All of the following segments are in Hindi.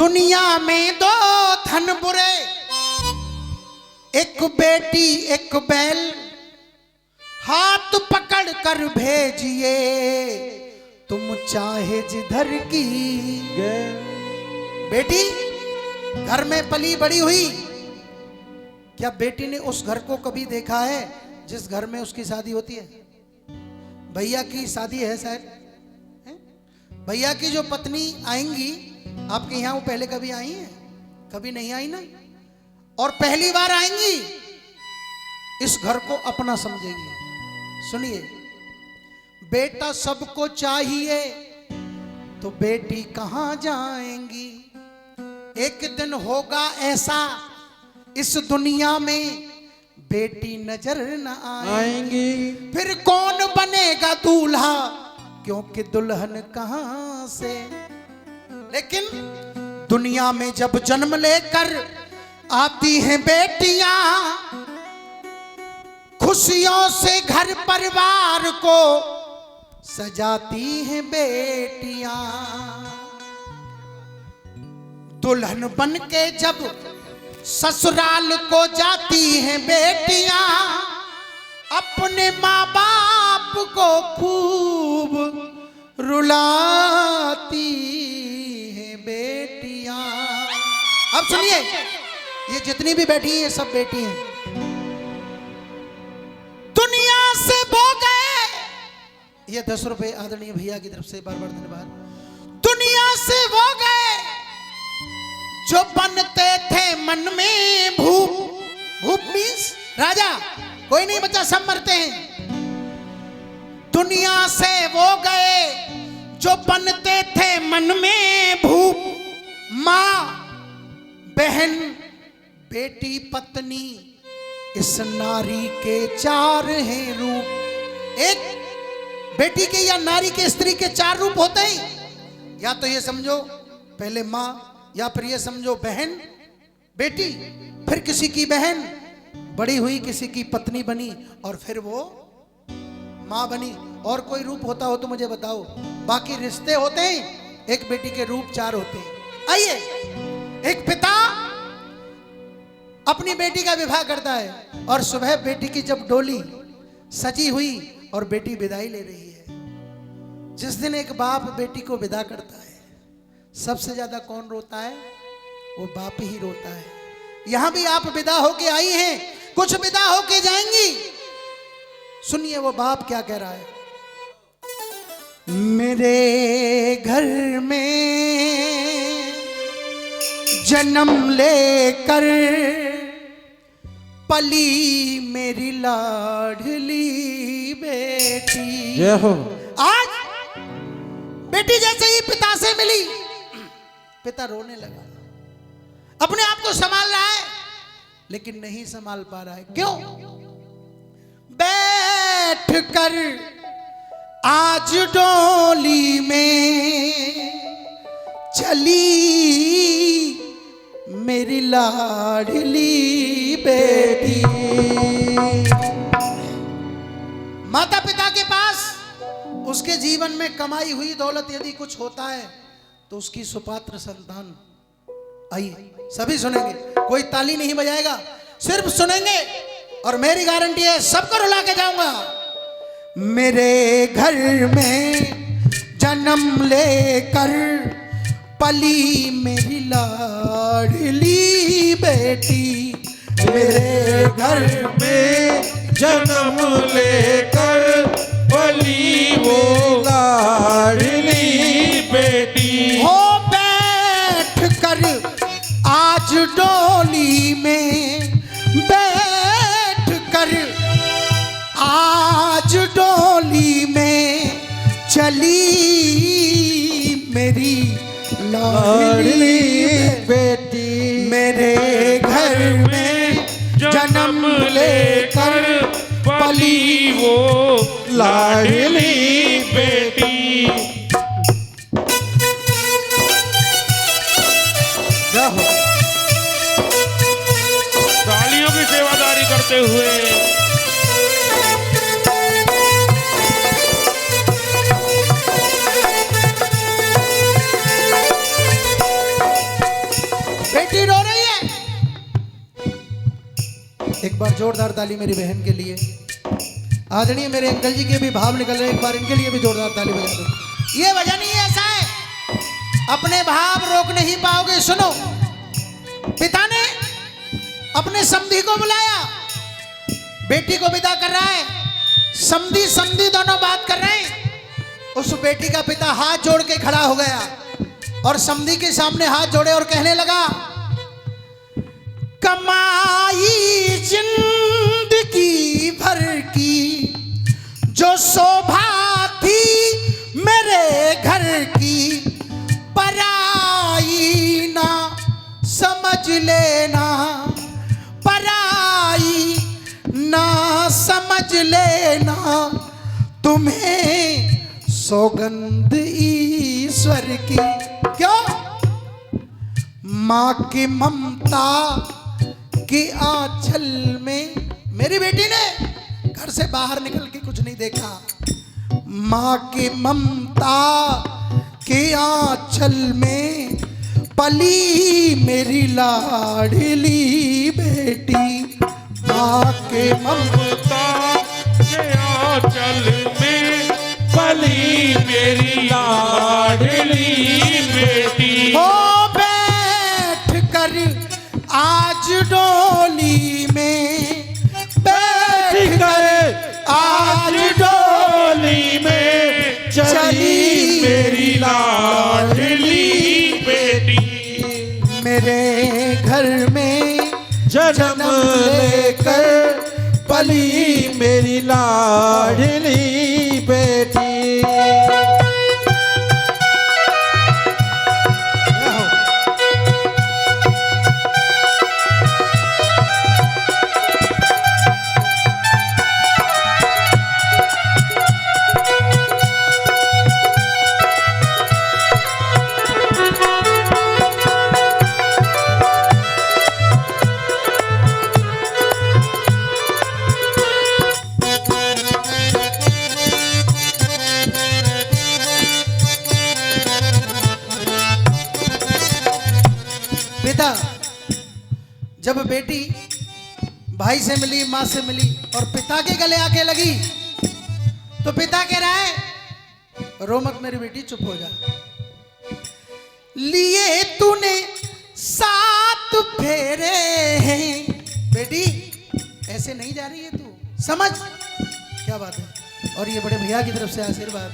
दुनिया में दो धन बुरे, एक बेटी एक बैल, हाथ पकड़ कर भेजिए तुम चाहे जिधर की। बेटी घर में पली बड़ी हुई, क्या बेटी ने उस घर को कभी देखा है जिस घर में उसकी शादी होती है? भैया की शादी है शायद, भैया की जो पत्नी आएंगी आपके यहाँ, वो पहले कभी आई हैं? कभी नहीं आई ना। और पहली बार आएंगी, इस घर को अपना समझेंगी। सुनिए, बेटा सबको चाहिए तो बेटी कहां जाएंगी? एक दिन होगा ऐसा इस दुनिया में बेटी नजर न आएंगी। फिर कौन बनेगा दूल्हा, क्योंकि दुल्हन कहां से। लेकिन दुनिया में जब जन्म लेकर आती हैं बेटियां, खुशियों से घर परिवार को सजाती हैं बेटियां। दुल्हन बन के जब ससुराल को जाती हैं बेटियां, अपने माँ बाप को खूब रुलाती हैं बेटियां। अब सुनिए, ये जितनी भी बैठी हैं ये सब बेटी हैं। दुनिया से वो गए, ये 10 रुपए आदरणीय भैया की तरफ से बार बार धन्यवाद। दुनिया से वो गए जो बनते थे मन में भूप। भूप मीन्स राजा, कोई नहीं बच्चा, सब मरते हैं। दुनिया से वो गए जो बनते थे मन में भूप। माँ, बहन, बेटी, पत्नी, इस नारी के 4 हैं रूप। एक बेटी के या नारी के, स्त्री के 4 रूप होते हैं। या तो ये समझो पहले माँ, या फिर ये समझो बहन, बेटी, फिर किसी की बहन बड़ी हुई, किसी की पत्नी बनी, और फिर वो माँ बनी। और कोई रूप होता हो तो मुझे बताओ। बाकी रिश्ते होते हैं, एक बेटी के रूप 4 होते हैं। आइए, एक पिता अपनी बेटी का विवाह करता है, और सुबह बेटी की जब डोली सजी हुई और बेटी विदाई ले रही है, जिस दिन एक बाप बेटी को विदा करता है, सबसे ज्यादा कौन रोता है? वो बाप ही रोता है। यहां भी आप विदा होके आई हैं, कुछ विदा होके जाएंगी। सुनिए वो बाप क्या कह रहा है। मेरे घर में जन्म लेकर पली मेरी लाडली बेटी। जय हो। आज बेटी जैसे ही पिता से मिली, पिता रोने लगा। अपने आप को संभाल रहा है लेकिन नहीं संभाल पा रहा है। क्यों? बैठ कर आज डोली में चली मेरी लाडली बेटी। माता पिता के पास उसके जीवन में कमाई हुई दौलत यदि कुछ होता है तो उसकी सुपात्र संतान। आइए सभी सुनेंगे, कोई ताली नहीं बजाएगा, सिर्फ सुनेंगे, और मेरी गारंटी है सबको रुला के जाऊंगा। मेरे घर में जन्म लेकर पली मेरी लाडली बेटी। मेरे घर में जन्म लेकर पली वो लाडली बेटी। हो बैठ कर आज डोली में, बैठ कर आज डोली में चली मेरी लाडली बेटी। मेरे घर में जन्म लेकर पली वो लाडली बेटी। तालियों की सेवादारी करते हुए जोरदार ताली मेरी बहन के लिए। आदरणीय मेरे अंकल जी के भी भाव निकल रहे, एक बार इनके लिए भी जोरदार ताली बजा दो। ये वजह नहीं ऐसा है, अपने भाव रोक नहीं पाओगे। सुनो, पिता ने अपने समधी को बुलाया, बेटी को विदा कर रहा है, समधी समधी दोनों बात कर रहे हैं। उस बेटी का पिता हाथ जोड़ के खड़ा हो गया और समधी के सामने हाथ जोड़े और कहने लगा, कमाई जिंदगी भर की जो शोभा थी मेरे घर की, पराई ना समझ लेना, पराई ना समझ लेना, तुम्हें सौगंध ईश्वर की। क्यों? माँ की ममता के आंचल में मेरी बेटी ने घर से बाहर निकल के कुछ नहीं देखा। माँ की ममता के आंचल में पली मेरी लाडली बेटी। माँ के ममता के आंचल में पली मेरी लाडली बेटी। हो बैठ कर आज डोली में, बैठ कर आज डोली में चली मेरी लाडली बेटी। मेरे घर में जन्म लेकर पली मेरी लाडली बेटी। पिता जब बेटी भाई से मिली, माँ से मिली और पिता के गले आके लगी, तो पिता कह रहा है, रो मत मेरी बेटी, चुप हो जा। लिए तूने 7 फेरे हैं बेटी, ऐसे नहीं जा रही है तू, समझ क्या बात है। और ये बड़े भैया की तरफ से आशीर्वाद।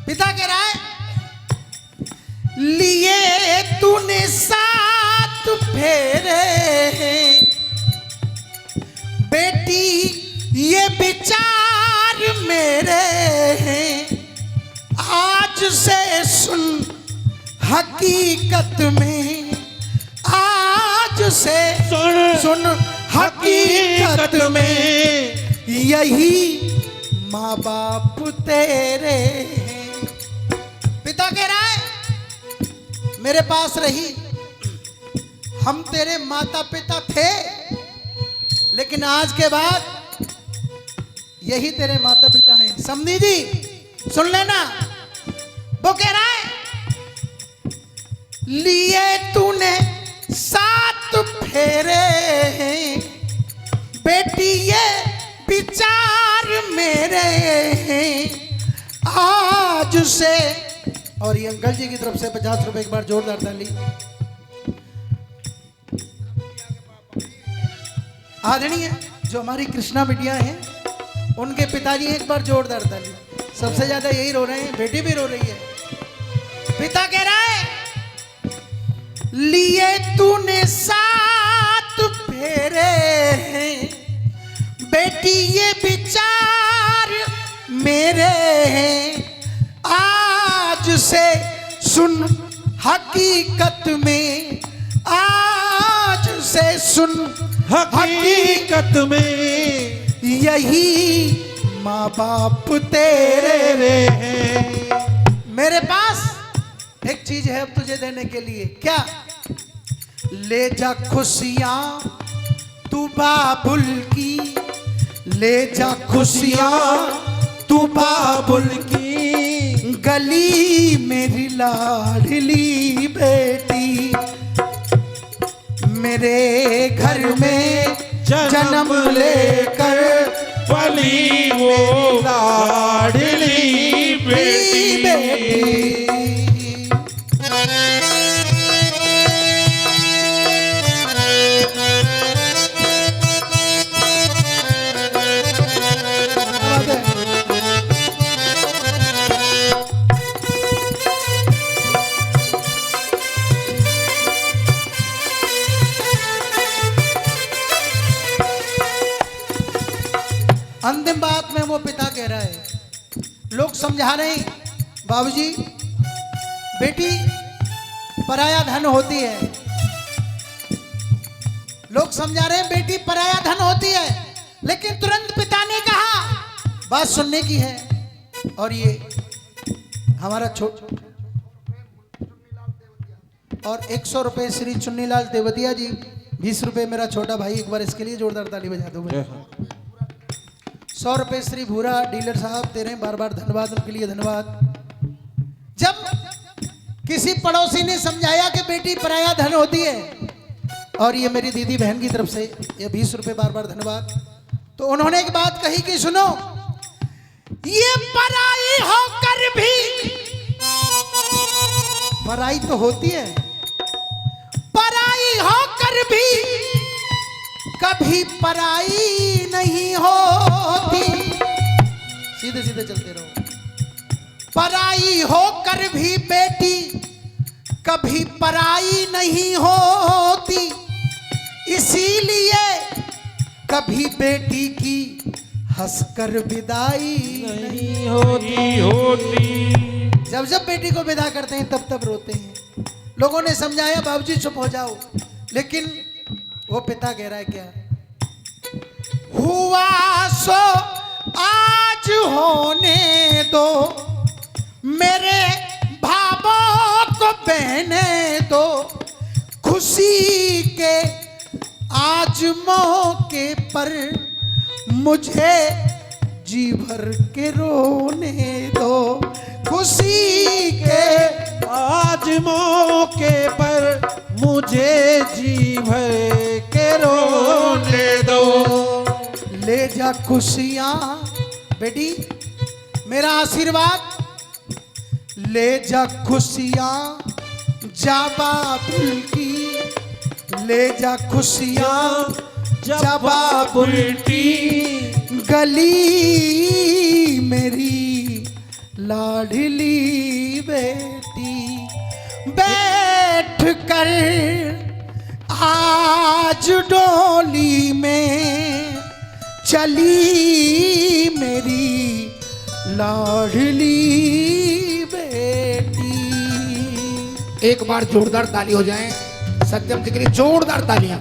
पिता कह रहा है, लिए तूने 7 फेरे हैं बेटी, ये विचार मेरे हैं, आज से सुन हकीकत में, आज से सुन हकीकत में, यही माँ बाप तेरे हैं। पिता कह रहा है, मेरे पास रही, हम तेरे माता पिता थे, लेकिन आज के बाद यही तेरे माता पिता हैं। समझी जी, सुन लेना। वो कह रहा है, लिए तूने 7 फेरे हैं बेटी, ये विचार मेरे हैं, आज से। और ये अंकल जी की तरफ से 50 रुपए एक बार जोरदार ताली। आदरणीय जो हमारी कृष्णा बिटिया हैं, उनके पिताजी एक बार जोरदार ताली। सबसे ज्यादा यही रो रहे हैं, बेटी भी रो रही है। पिता कह रहा है, लिए तूने 7 फेरे हैं बेटी, ये विचार मेरे हैं, आज से सुन हकीकत में, आज से सुन हकीकत में, यही माँ बाप तेरे हैं। मेरे पास एक चीज है अब तुझे देने के लिए। क्या? ले जा खुशियां तू बाबुल की, ले जा खुशियां तू बाबुल की, गली मेरी लाडली बेटी। मेरे घर में जन्म लेकर पली वो लाडली बेटी। अंतिम बात में वो पिता कह रहा है, लोग समझा रहे हैं बाबूजी बेटी पराया धन होती है, लोग समझा रहे हैं बेटी पराया धन होती है, लेकिन तुरंत पिता ने कहा बात सुनने की है। और ये हमारा और 100 रुपए श्री चुन्नीलाल देवतिया जी, 20 रुपए मेरा छोटा भाई, एक बार इसके लिए जोरदार ताली बजा दो। 100 रुपए श्री भूरा डीलर साहब दे रहे हैं, बार बार धन्यवाद, उनके लिए धन्यवाद। जब किसी पड़ोसी ने समझाया कि बेटी पराया धन होती है, और ये मेरी दीदी बहन की तरफ से ये 20 रुपए बार बार धन्यवाद, तो उन्होंने एक बात कही कि सुनो, ये पराई होकर भी, पराई तो होती है, पराई होकर भी कभी पराई नहीं होती। सीधे सीधे चलते रहो। पराई होकर भी बेटी कभी पराई नहीं होती, इसीलिए कभी बेटी की हंसकर विदाई नहीं होती। जब जब बेटी को विदा करते हैं तब तब रोते हैं। लोगों ने समझाया बाबूजी चुप हो जाओ, लेकिन वो पिता कह रहा है क्या, हुआ सो आज होने दो, मेरे भावों को बहने दो, खुशी के आज मौके पर मुझे जी भर के रोने दो, खुशी के आज मौके पर मुझे जी भर के रोने दो। ले जा खुशियां बेटी, मेरा आशीर्वाद, ले जा खुशियां जा बाबुल की, ले जा खुशियां जा बाबुल की, गली मेरी लाडली बेटी, बैठ कर आज डोली में चली मेरी लाडली बेटी। एक बार जोरदार ताली हो जाए, सत्यम जी के लिए जोरदार तालियां।